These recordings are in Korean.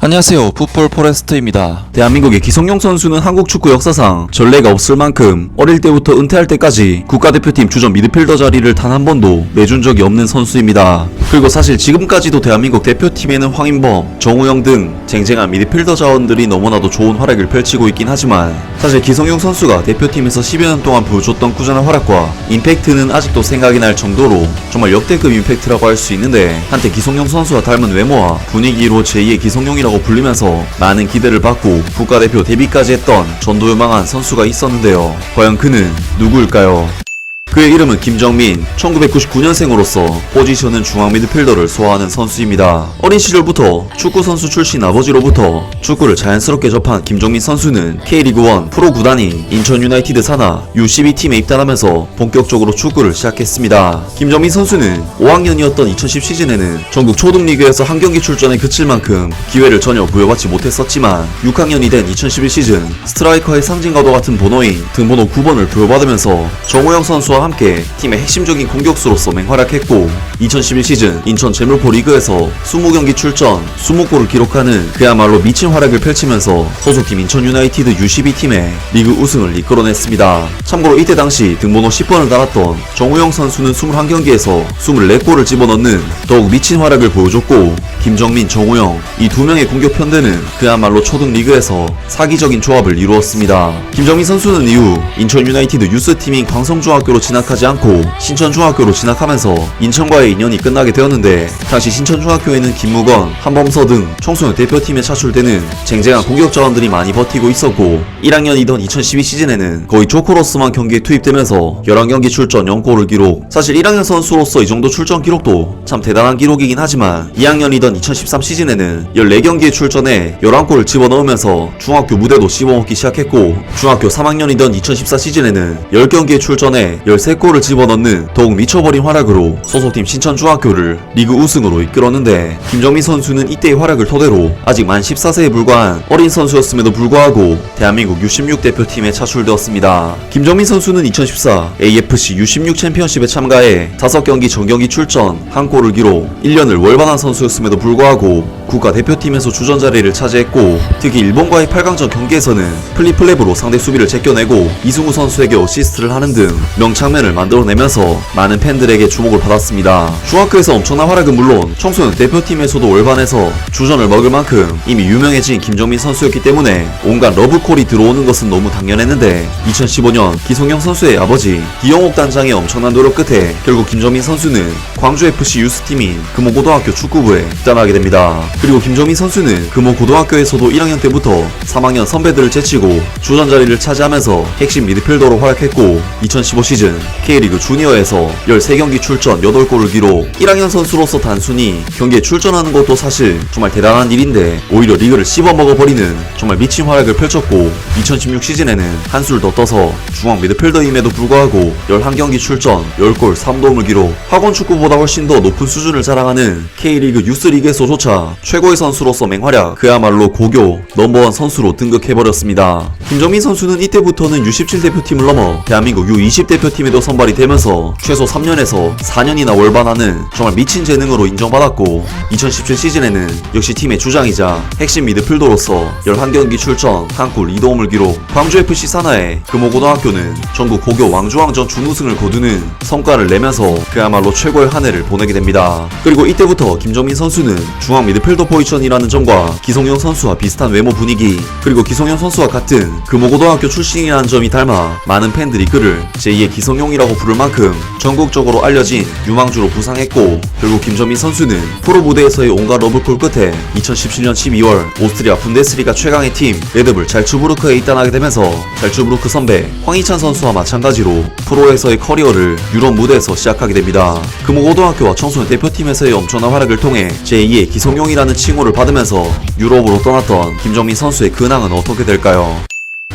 안녕하세요, 풋볼 포레스트입니다. 대한민국의 기성용 선수는 한국 축구 역사상 전례가 없을 만큼 어릴 때부터 은퇴할 때까지 국가대표팀 주전 미드필더 자리를 단 한 번도 내준 적이 없는 선수입니다. 그리고 사실 지금까지도 대한민국 대표팀에는 황인범, 정우영 등 쟁쟁한 미드필더 자원들이 너무나도 좋은 활약을 펼치고 있긴 하지만 사실 기성용 선수가 대표팀에서 10여 년 동안 보여줬던 꾸준한 활약과 임팩트는 아직도 생각이 날 정도로 정말 역대급 임팩트라고 할 수 있는데, 한때 기성용 선수와 닮은 외모와 분위기로 제2의 기성용이라고 불리면서 많은 기대를 받고 국가대표 데뷔까지 했던 전도유망한 선수가 있었는데요. 과연 그는 누구일까요? 그의 이름은 김정민, 1999년생으로서 포지션은 중앙 미드필더를 소화하는 선수입니다. 어린 시절부터 축구선수 출신 아버지로부터 축구를 자연스럽게 접한 김정민 선수는 K리그1 프로 구단인 인천 유나이티드 산하 U12팀에 입단하면서 본격적으로 축구를 시작했습니다. 김정민 선수는 5학년이었던 2010 시즌에는 전국 초등리그에서 한 경기 출전에 그칠 만큼 기회를 전혀 부여받지 못했었지만 6학년이 된 2011 시즌 스트라이커의 상징과도 같은 번호인 등번호 9번을 부여받으면서 정우영 선수와 함께 팀의 핵심적인 공격수로서 맹활약했고, 2011 시즌 인천 제물포 리그에서 20경기 출전 20골을 기록하는 그야말로 미친 활약을 펼치면서 소속팀 인천 유나이티드 U12팀의 리그 우승을 이끌어냈습니다. 참고로 이때 당시 등번호 10번을 달았던 정우영 선수는 21경기에서 24골을 집어넣는 더욱 미친 활약을 보여줬고, 김정민, 정우영 이 두 명의 공격 편대는 그야말로 초등 리그에서 사기적인 조합을 이루었습니다. 김정민 선수는 이후 인천 유나이티드 유스팀인 광성중학교로 진학하지 않고 신천중학교로 진학하면서 인천과의 인연이 끝나게 되었는데, 당시 신천중학교에는 김무건, 한범서 등 청소년 대표팀에 차출되는 쟁쟁한 공격 자원들이 많이 버티고 있었고, 1학년이던 2012 시즌에는 거의 조커로서만 경기에 투입되면서 11경기 출전 0골을 기록. 사실 1학년 선수로서 이 정도 출전 기록도 참 대단한 기록이긴 하지만 2학년이던 2013 시즌에는 14경기에 출전해 11골을 집어넣으면서 중학교 무대도 씹어먹기 시작했고, 중학교 3학년이던 2014 시즌에는 10경기에 출전해 13골을 집어넣는 더욱 미쳐버린 활약으로 소속팀 신천중학교를 리그 우승으로 이끌었는데, 김정민 선수는 이때의 활약을 토대로 아직 만 14세에 불과한 어린 선수였음에도 불구하고 대한민국 U16 대표팀에 차출되었습니다. 김정민 선수는 2014 AFC U16 챔피언십에 참가해 5경기 전경기 출전 1골을 기록. 1년을 월반한 선수였음에도 불구하고 국가대표팀에서 주전 자리를 차지했고, 특히 일본과의 8강전 경기에서는 플립플랩으로 상대 수비를 제껴내고 이승우 선수에게 어시스트를 하는 등 명장면을 만들어내면서 많은 팬들에게 주목을 받았습니다. 중학교에서 엄청난 활약은 물론 청소년 대표팀에서도 월반해서 주전을 먹을 만큼 이미 유명해진 김정민 선수였기 때문에 온갖 러브콜이 들어오는 것은 너무 당연했는데, 2015년 기성용 선수의 아버지 이영옥 단장의 엄청난 노력 끝에 결국 김정민 선수는 광주FC 유스팀인 금호고등학교 축구부에 입단하게 됩니다. 그리고 김정민 선수는 금호고등학교에서도 1학년 때부터 3학년 선배들을 제치고 주전 자리를 차지하면서 핵심 미드필더로 활약했고, 2015 시즌 K리그 주니어에서 13경기 출전 8골을 기록. 1학년 선수로서 단순히 경기에 출전하는 것도 사실 정말 대단한 일인데 오히려 리그를 씹어먹어버리는 정말 미친 활약을 펼쳤고, 2016 시즌에는 한술 더 떠서 중앙 미드필더임에도 불구하고 11경기 출전 10골 3도움을 기록. 학원 축구보다 훨씬 더 높은 수준을 자랑하는 K리그 유스리그에서조차 최고의 선수로서 맹활약, 그야말로 고교 넘버원 선수로 등극해버렸습니다. 김정민 선수는 이때부터는 U17 대표팀을 넘어 대한민국 U20 대표팀에도 선발이 되면서 최소 3년에서 4년이나 월반하는 정말 미친 재능으로 인정받았고, 2017 시즌에는 역시 팀의 주장이자 핵심 미드필더로서 11경기 출전 1골 2도움을 기록. 광주FC 산하의 금호고등학교는 전국 고교 왕중왕전 준우승을 거두는 성과를 내면서 그야말로 최고의 한 해를 보내게 됩니다. 그리고 이때부터 김정민 선수는 중앙 미드필더 포지션이라는 점과 기성용 선수와 비슷한 외모 분위기, 그리고 기성용 선수와 같은 금호고등학교 출신이라는 점이 닮아 많은 팬들이 그를 제2의 기성용이라고 부를 만큼 전국적으로 알려진 유망주로 부상했고, 결국 김정민 선수는 프로 무대에서의 온갖 러브콜 끝에 2017년 12월 오스트리아 분데스리가 최강의 팀 레드불 잘츠부르크에 입단하게 되면서 잘츠부르크 선배 황희찬 선수와 마찬가지로 프로에서의 커리어를 유럽 무대에서 시작하게 됩니다. 금호고등학교와 청소년 대표팀에서의 엄청난 활약을 통해 제2의 기성용이라는 칭호를 받으면서 유럽으로 떠났던 김정민 선수의 근황은 어떻게 될까요?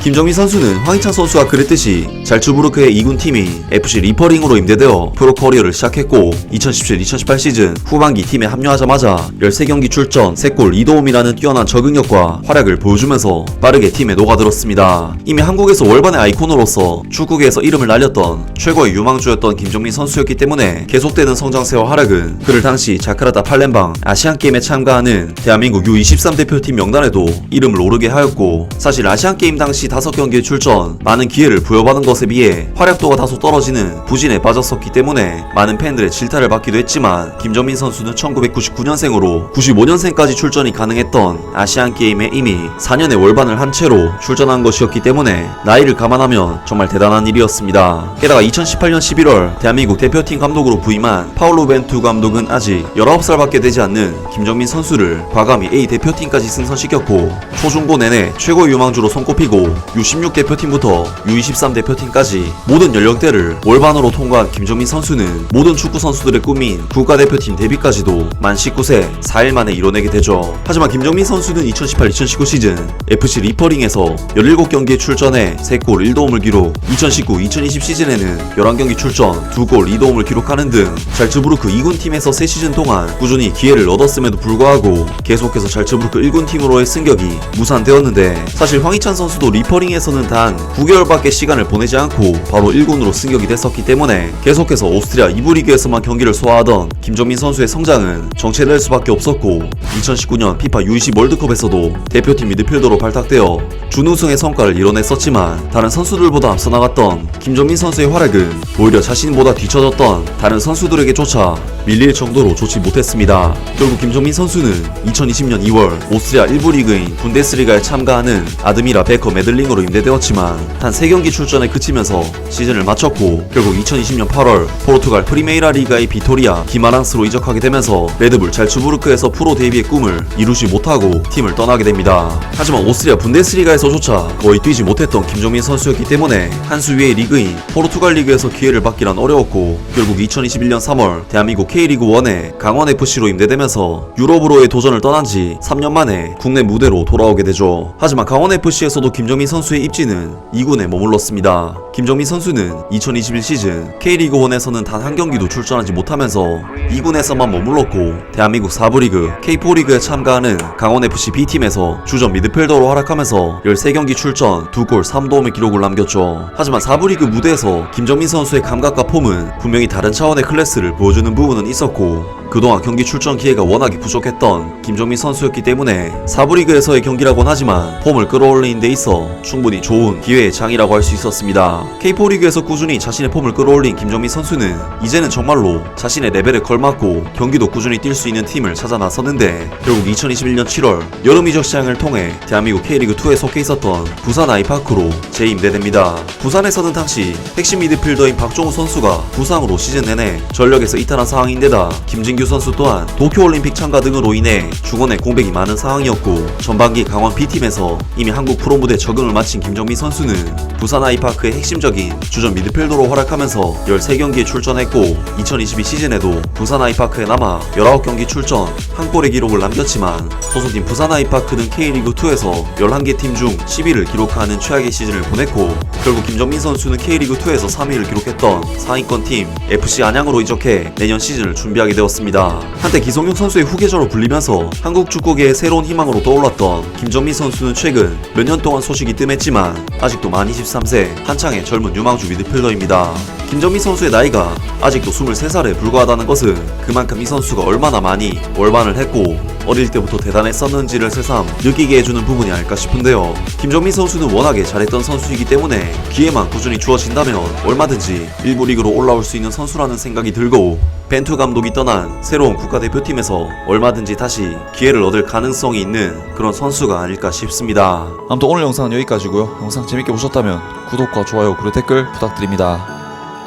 김정민 선수는 황희찬 선수가 그랬듯이 잘츠부르크의 2군 팀인 FC 리퍼링으로 임대되어 프로 커리어를 시작했고 2017-2018 시즌 후반기 팀에 합류하자마자 13경기 출전 3골 2도움이라는 뛰어난 적응력과 활약을 보여주면서 빠르게 팀에 녹아들었습니다. 이미 한국에서 월반의 아이콘으로서 축구계에서 이름을 날렸던 최고의 유망주였던 김정민 선수였기 때문에 계속되는 성장세와 활약은 그를 당시 자카르타 팔렘방 아시안게임에 참가하는 대한민국 U23 대표팀 명단에도 이름을 오르게 하였고, 사실 아시안게임 당시 5경기에 출전 많은 기회를 부여받은 것에 비해 활약도가 다소 떨어지는 부진에 빠졌었기 때문에 많은 팬들의 질타를 받기도 했지만, 김정민 선수는 1999년생으로 95년생까지 출전이 가능했던 아시안게임에 이미 4년의 월반을 한 채로 출전한 것이었기 때문에 나이를 감안하면 정말 대단한 일이었습니다. 게다가 2018년 11월 대한민국 대표팀 감독으로 부임한 파울로 벤투 감독은 아직 19살밖에 되지 않는 김정민 선수를 과감히 A 대표팀까지 승선시켰고, 초중고 내내 최고의 유망주로 손꼽히고 U16 대표팀부터 U23 대표팀까지 모든 연령대를 월반으로 통과한 김정민 선수는 모든 축구 선수들의 꿈인 국가대표팀 데뷔까지도 만 19세 4일 만에 이뤄내게 되죠. 하지만 김정민 선수는 2018-2019 시즌 FC 리퍼링에서 17경기에 출전해 3골 1도움을 기록, 2019-2020 시즌에는 11경기 출전 2골 2도움을 기록하는 등 잘츠부르크 2군 팀에서 3시즌 동안 꾸준히 기회를 얻었음에도 불구하고 계속해서 잘츠부르크 1군 팀으로의 승격이 무산되었는데, 사실 황희찬 선수도 리퍼링에서는 단 9개월밖에 시간을 보내지 않고 바로 1군으로 승격이 됐었기 때문에 계속해서 오스트리아 2부 리그에서만 경기를 소화하던 김정민 선수의 성장은 정체될 수밖에 없었고, 2019년 피파 U20 월드컵에서도 대표팀 미드필더로 발탁되어 준우승의 성과를 이뤄냈었지만, 다른 선수들보다 앞서 나갔던 김정민 선수의 활약은 오히려 자신보다 뒤처졌던 다른 선수들에게조차 밀릴 정도로 좋지 못했습니다. 결국 김정민 선수는 2020년 2월 오스트리아 1부 리그인 분데스리가에 참가하는 아드미라 베커 메들링으로 임대되었지만 단 3경기 출전에 그치면서 시즌을 마쳤고, 결국 2020년 8월 포르투갈 프리메이라 리가의 비토리아 기마랑스로 이적하게 되면서 레드불 잘츠부르크에서 프로 데뷔의 꿈을 이루지 못하고 팀을 떠나게 됩니다. 하지만 오스트리아 분데스리가에서조차 거의 뛰지 못했던 김정민 선수였기 때문에 한 수 위의 리그인 포르투갈 리그에서 기회를 받기란 어려웠고, 결국 2021년 3월 대한민국 K리그1에 강원FC로 임대되면서 유럽으로의 도전을 떠난 지 3년 만에 국내 무대로 돌아오게 되죠. 하지만 강원FC에서도 김정민 선수의 입지는 2군에 머물렀습니다. 김정민 선수는 2021 시즌 K리그1에서는 단 한 경기도 출전하지 못하면서 2군에서만 머물렀고, 대한민국 4부 리그 K4리그에 참가하는 강원FC B팀에서 주전 미드필더로 활약하면서 13경기 출전 2골 3도움의 기록을 남겼죠. 하지만 4부 리그 무대에서 김정민 선수의 감각과 폼은 분명히 다른 차원의 클래스를 보여주는 부분은 있었고, 그동안 경기 출전 기회가 워낙에 부족했던 김정민 선수였기 때문에 4부 리그에서의 경기라곤 하지만 폼을 끌어올리는 데 있어 충분히 좋은 기회의 장이라고 할 수 있었습니다. K4 리그에서 꾸준히 자신의 폼을 끌어올린 김정민 선수는 이제는 정말로 자신의 레벨에 걸맞고 경기도 꾸준히 뛸 수 있는 팀을 찾아 나섰는데, 결국 2021년 7월 여름 이적 시장을 통해 대한민국 K리그2에 속해 있었던 부산 아이파크로 재임대됩니다. 부산에서는 당시 핵심 미드필더인 박종우 선수가 부상으로 시즌 내내 전력에서 이탈한 상황인데다 김진규 선수 또한 도쿄올림픽 참가 등으로 인해 중원에 공백이 많은 상황이었고, 전반기 강원 B팀에서 이미 한국 프로 무대 적응을 마친 김정민 선수는 부산 아이파크의 핵심적인 주전 미드필더로 활약하면서 13경기에 출전했고, 2022 시즌에도 부산 아이파크에 남아 19경기 출전 1골의 기록을 남겼지만 소속팀 부산 아이파크는 K리그2에서 11개 팀 중 10위를 기록하는 최악의 시즌을 보냈고, 결국 김정민 선수는 K리그2에서 3위를 기록했던 상위권 팀 FC 안양으로 이적해 내년 시즌을 준비하게 되었습니다. 한때 기성용 선수의 후계자로 불리면서 한국 축구계의 새로운 희망으로 떠올랐던 김정민 선수는 최근 몇 년 동안 소식이 뜸했지만 아직도 만 23세 한창의 젊은 유망주 미드필더입니다. 김정민 선수의 나이가 아직도 23살에 불과하다는 것은 그만큼 이 선수가 얼마나 많이 월반을 했고 어릴 때부터 대단했었는지를 새삼 느끼게 해주는 부분이 아닐까 싶은데요. 김정민 선수는 워낙에 잘했던 선수이기 때문에 기회만 꾸준히 주어진다면 얼마든지 1부 리그로 올라올 수 있는 선수라는 생각이 들고, 벤투 감독이 떠난 새로운 국가대표팀에서 얼마든지 다시 기회를 얻을 가능성이 있는 그런 선수가 아닐까 싶습니다. 아무튼 오늘 영상은 여기까지고요. 영상 재밌게 보셨다면 구독과 좋아요 그리고 댓글 부탁드립니다.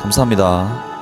감사합니다.